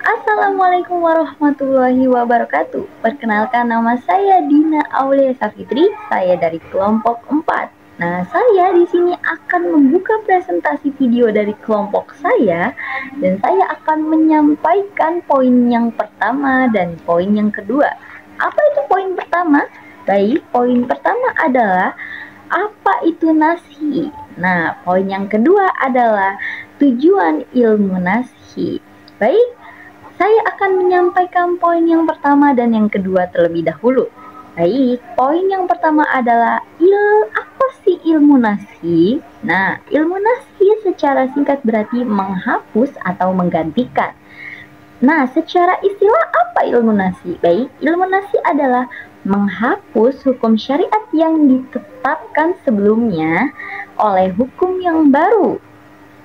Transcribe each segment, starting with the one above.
Assalamualaikum warahmatullahi wabarakatuh. Perkenalkan, nama saya Dina Aulia Safitri. Saya dari kelompok 4. Nah, saya di sini akan membuka presentasi video dari kelompok saya dan saya akan menyampaikan poin yang pertama dan poin yang kedua. Apa itu poin pertama? Baik, poin pertama adalah apa itu nasi. Nah, poin yang kedua adalah tujuan ilmu nasi. Baik, saya akan menyampaikan poin yang pertama dan yang kedua terlebih dahulu. Baik, poin yang pertama adalah apa sih ilmu nasi? Nah, ilmu nasi secara singkat berarti menghapus atau menggantikan. Nah, secara istilah apa ilmu nasi? Baik, ilmu nasi adalah menghapus hukum syariat yang ditetapkan sebelumnya oleh hukum yang baru.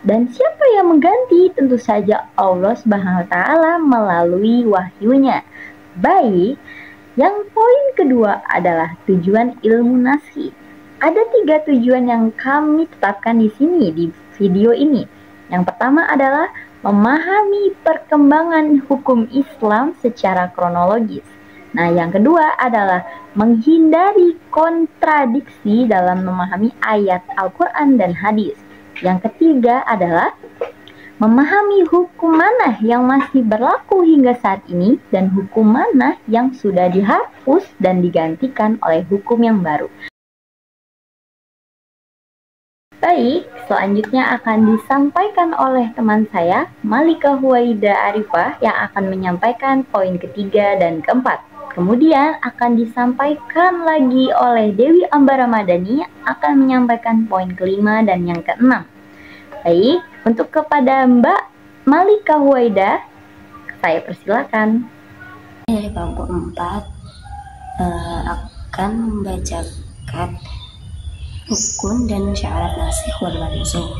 Dan siapa yang mengganti? Tentu saja Allah Subhanahu wa taala melalui wahyunya. Baik, yang poin kedua adalah tujuan ilmu nasi. Ada 3 tujuan yang kami tetapkan di sini di video ini. Yang pertama adalah memahami perkembangan hukum Islam secara kronologis. Nah, yang kedua adalah menghindari kontradiksi dalam memahami ayat Al-Quran dan hadis. Yang ketiga adalah memahami hukum mana yang masih berlaku hingga saat ini dan hukum mana yang sudah dihapus dan digantikan oleh hukum yang baru. Baik, selanjutnya akan disampaikan oleh teman saya, Malika Huwaida Arifah, yang akan menyampaikan poin ketiga dan keempat. Kemudian akan disampaikan lagi oleh Dewi Amba Ramadhani akan menyampaikan poin kelima dan yang keenam. Baik, untuk kepada Mbak Malika Huwaida, saya persilakan. Dari kelompok 4 akan membacakan rukun dan syarat nasikh wal mansukh.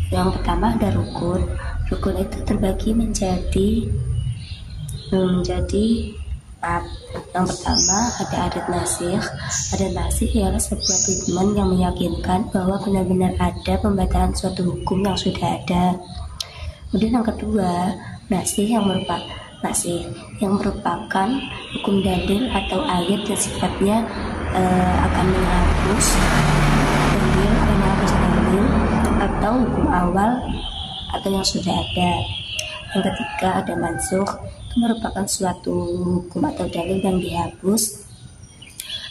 Yang pertama ada rukun. Rukun itu terbagi menjadi 4. Yang pertama ada adat nasikh. Adat nasikh ialah sebuah statement yang meyakinkan bahwa benar-benar ada pembatalan suatu hukum yang sudah ada. Kemudian yang kedua, nasikh yang merupakan hukum dalil atau ayat yang sifatnya akan menghapus dalil atau hukum awal atau yang sudah ada. Yang ketiga ada mansukh, itu merupakan suatu hukum atau dalil yang dihapus,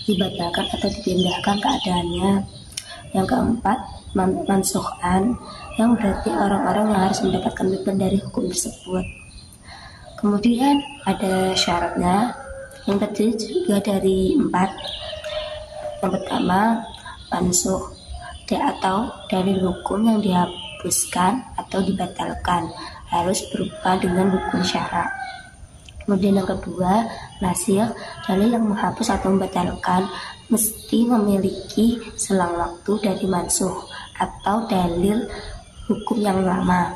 dibatalkan atau dipindahkan keadaannya. Yang keempat mansukhan, yang berarti orang-orang yang harus mendapatkan hukum dari hukum tersebut. Kemudian ada syaratnya, yang terdiri juga dari 4. Yang pertama mansukh atau dari hukum yang dihapuskan atau dibatalkan harus berupa dengan hukum syara. Kemudian yang kedua nasikh, dalil yang menghapus atau membatalkan mesti memiliki selang waktu dari mansukh atau dalil hukum yang lama.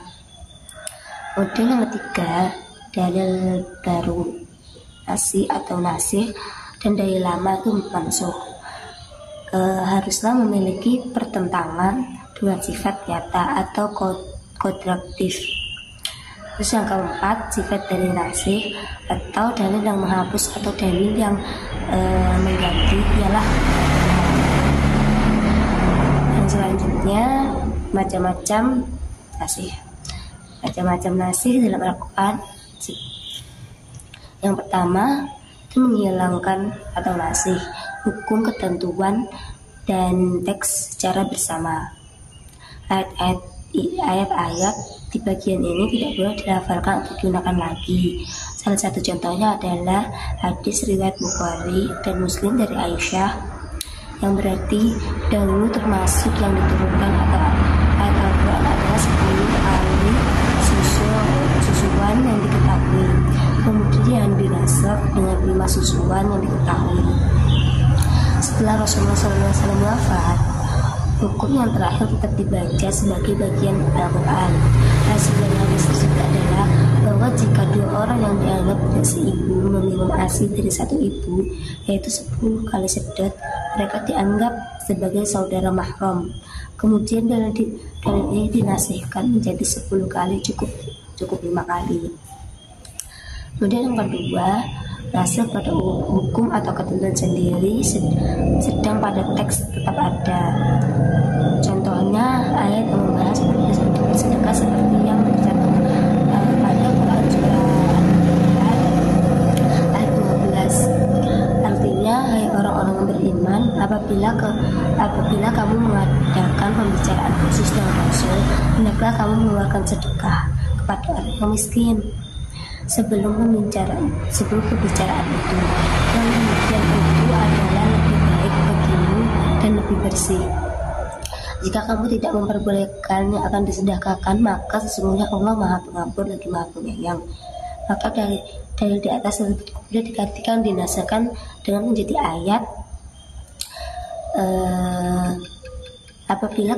Kemudian yang ketiga dalil baru atau nasikh dan dalil lama itu mansukh. Haruslah memiliki pertentangan dengan sifat nyata atau kontradiktif. Terus yang keempat, sifat dari nasikh atau dalil yang menghapus atau dalil yang mengganti ialah. Yang selanjutnya macam-macam nasikh. Macam-macam nasikh dalam Al-Quran. Yang pertama itu menghilangkan atau nasikh hukum, ketentuan, dan teks secara bersama. Ayat-ayat di bagian ini tidak boleh dilafalkan atau digunakan lagi. Salah satu contohnya adalah hadis riwayat Bukhari dan Muslim dari Aisyah yang berarti dahulu termasuk yang diturunkan atau ayat Al-Quran adalah 10 kali susuan yang diketahui, kemudian dinasakh dengan 5 susuan yang diketahui. Setelah Rasulullah SAW wafat, hukum yang terakhir tetap dibaca sebagai bagian Al-Quran. Hasil dari hadis tersebut adalah bahwa jika 2 orang yang dianggap tidak seibu meminum ASI dari satu ibu, yaitu 10 kali sedot, mereka dianggap sebagai saudara mahram. Kemudian dalil ini dinasihkan menjadi 10 kali cukup. cukup 5 kali. Kemudian yang kedua, nasakh pada hukum atau ketentuan sendiri sedang pada teks tetap ada. Contohnya ayat yang membahas bentuk sedekah seperti yang tercantum pada Quran surah Al-Anbiya ayat 12. Artinya, hai orang-orang yang beriman, apabila kamu mengadakan pembicaraan khusus dengan Rasul, hendaklah kamu mengeluarkan sedekah kepada orang yang miskin sebelum pembicaraan itu. Yang demikian itu adalah lebih baik bagimu dan lebih bersih. Jika kamu tidak memperbolehkan yang akan disedekahkan, maka sesungguhnya Allah Maha Pengampun lagi Maha Penyayang. Maka dari di atas tersebut kemudian digantikan, dinasahkan dengan menjadi ayat apabila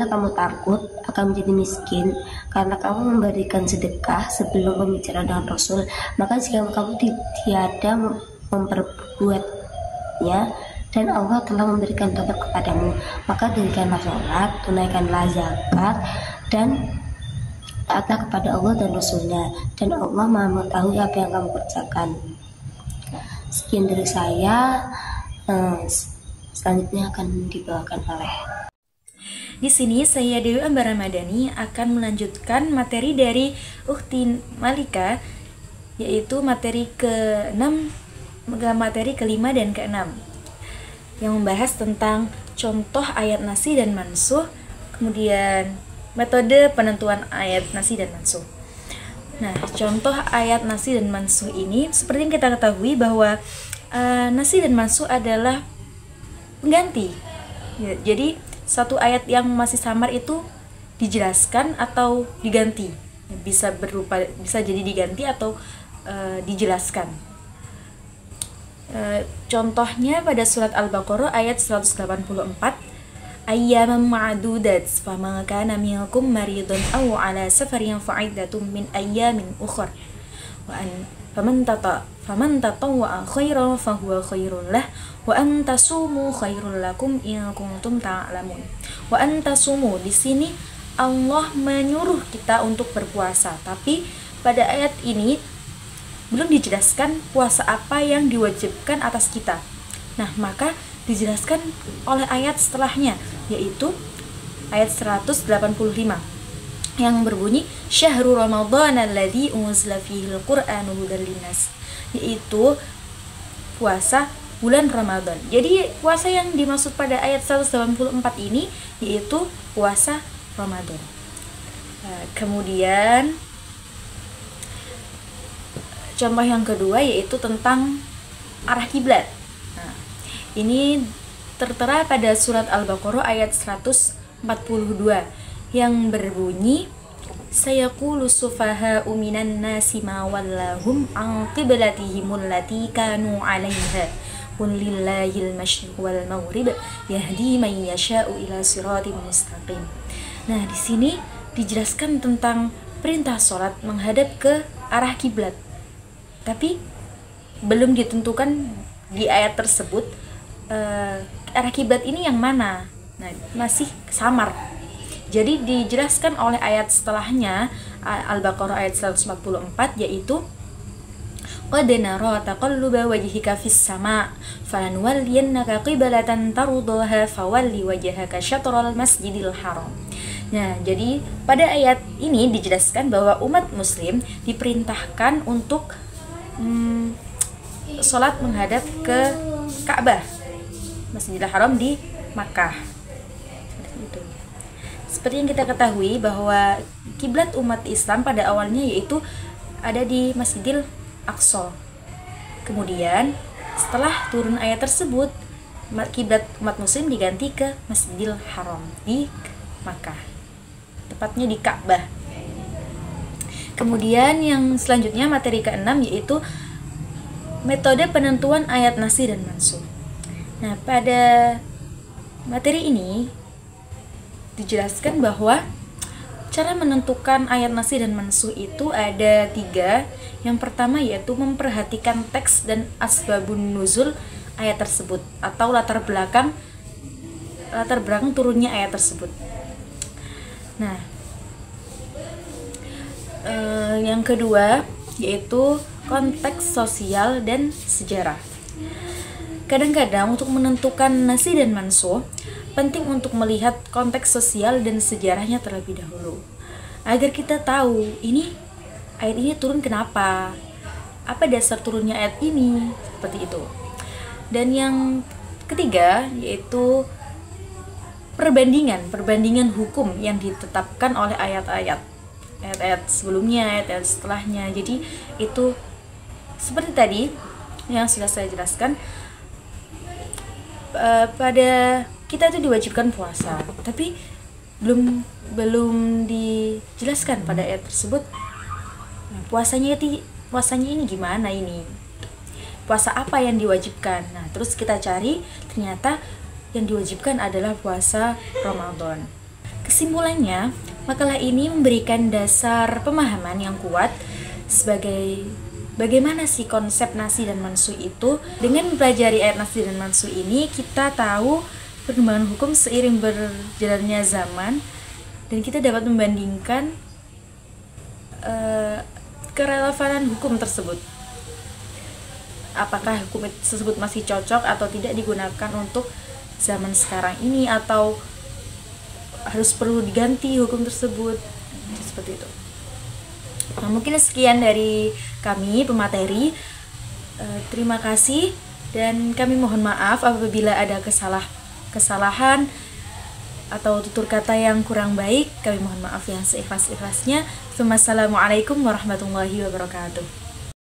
kamu takut akan menjadi miskin karena kamu memberikan sedekah sebelum pembicaraan dengan Rasul, maka jika kamu tiada memperbuatnya dan Allah telah memberikan taubat kepadamu, maka dirikanlah sholat, tunaikanlah zakat, dan taatlah kepada Allah dan Rasulnya, dan Allah Maha mengetahui apa yang kamu kerjakan. Sekian dari saya. Selanjutnya akan dibawakan oleh. Di sini saya Dewi Ambar Ramadhani akan melanjutkan materi dari Ukhti Malika, yaitu materi ke-6, materi ke-5 dan ke-6, yang membahas tentang contoh ayat nasih dan mansuh, kemudian metode penentuan ayat nasih dan mansuh. Nah, contoh ayat nasih dan mansuh ini seperti yang kita ketahui bahwa nasih dan mansuh adalah pengganti. Ya, jadi satu ayat yang masih samar itu dijelaskan atau diganti. Bisa jadi diganti atau dijelaskan. Contohnya pada surat Al-Baqarah ayat 184, ayyaman ma'dudat faman kana minkum maridun aw ala safarin fa'iddatun min ayyamin ukhra wa an faman tatawwa'a khairan fahuwa khairul lah wa an tasumu khairul lakum in kuntum ta'lamun. Wa an tasumu di sini Allah menyuruh kita untuk berpuasa, tapi pada ayat ini belum dijelaskan puasa apa yang diwajibkan atas kita. Nah, maka dijelaskan oleh ayat setelahnya, yaitu ayat 185 yang berbunyi syahrul ramadhan alladzi unzila fihi al-qur'anu hudal linnas, yaitu puasa bulan Ramadan. Jadi puasa yang dimaksud pada ayat 184 ini yaitu puasa Ramadan. Kemudian contoh yang kedua yaitu tentang arah kiblat. Nah, ini tertera pada surat Al-Baqarah ayat 142 yang berbunyi sayaqulu sufaha'u minan nasi ma wallahum an qiblatihim allati kanu 'alaiha qul lillahil masyriq wal maghrib yahdi man yasha'u ila siratim mustaqim. Nah, di sini dijelaskan tentang perintah sholat menghadap ke arah kiblat. Tapi belum ditentukan di ayat tersebut arah kiblat ini yang mana. Nah, masih samar. Jadi dijelaskan oleh ayat setelahnya Al-Baqarah ayat 144 yaitu qad nara taqalluba wajhika fis sama' falanwalliyannaka qiblatan tardaha fawalli wajhaka syatral masjidil haram. Nah, jadi pada ayat ini dijelaskan bahwa umat muslim diperintahkan untuk sholat menghadap ke Ka'bah, Masjidil Haram di Makkah. Seperti yang kita ketahui bahwa kiblat umat Islam pada awalnya yaitu ada di Masjidil Aqsa. Kemudian setelah turun ayat tersebut, kiblat umat muslim diganti ke Masjidil Haram di Makkah, tepatnya di Ka'bah. Kemudian yang selanjutnya materi ke-6 yaitu metode penentuan ayat nasih dan mansuh. Nah, pada materi ini dijelaskan bahwa cara menentukan ayat nasih dan mansuh itu ada 3. Yang pertama yaitu memperhatikan teks dan asbabun nuzul ayat tersebut atau latar belakang turunnya ayat tersebut. Nah, Yang kedua yaitu konteks sosial dan sejarah. Kadang-kadang untuk menentukan nasi dan mansuh, penting untuk melihat konteks sosial dan sejarahnya terlebih dahulu, agar kita tahu ayat ini turun kenapa, apa dasar turunnya ayat ini, seperti itu. Dan yang ketiga yaitu perbandingan hukum yang ditetapkan oleh ayat-ayat sebelumnya, ayat-ayat setelahnya. Jadi itu seperti tadi yang sudah saya jelaskan, pada kita itu diwajibkan puasa, tapi belum dijelaskan pada ayat tersebut. Nah, puasanya ini gimana ini? Puasa apa yang diwajibkan? Nah, terus kita cari, ternyata yang diwajibkan adalah puasa Ramadan. Kesimpulannya, makalah ini memberikan dasar pemahaman yang kuat sebagai bagaimana sih konsep nasi dan mansuh itu. Dengan mempelajari ayat nasi dan mansuh ini, kita tahu perkembangan hukum seiring berjalannya zaman, dan kita dapat membandingkan kerelevanan hukum tersebut. Apakah hukum tersebut masih cocok atau tidak digunakan untuk zaman sekarang ini, atau harus perlu diganti hukum tersebut, seperti itu. Nah, mungkin sekian dari kami pemateri. Terima kasih, dan kami mohon maaf apabila ada kesalahan atau tutur kata yang kurang baik. Kami mohon maaf yang seikhlas-ikhlasnya. Wassalamualaikum warahmatullahi wabarakatuh.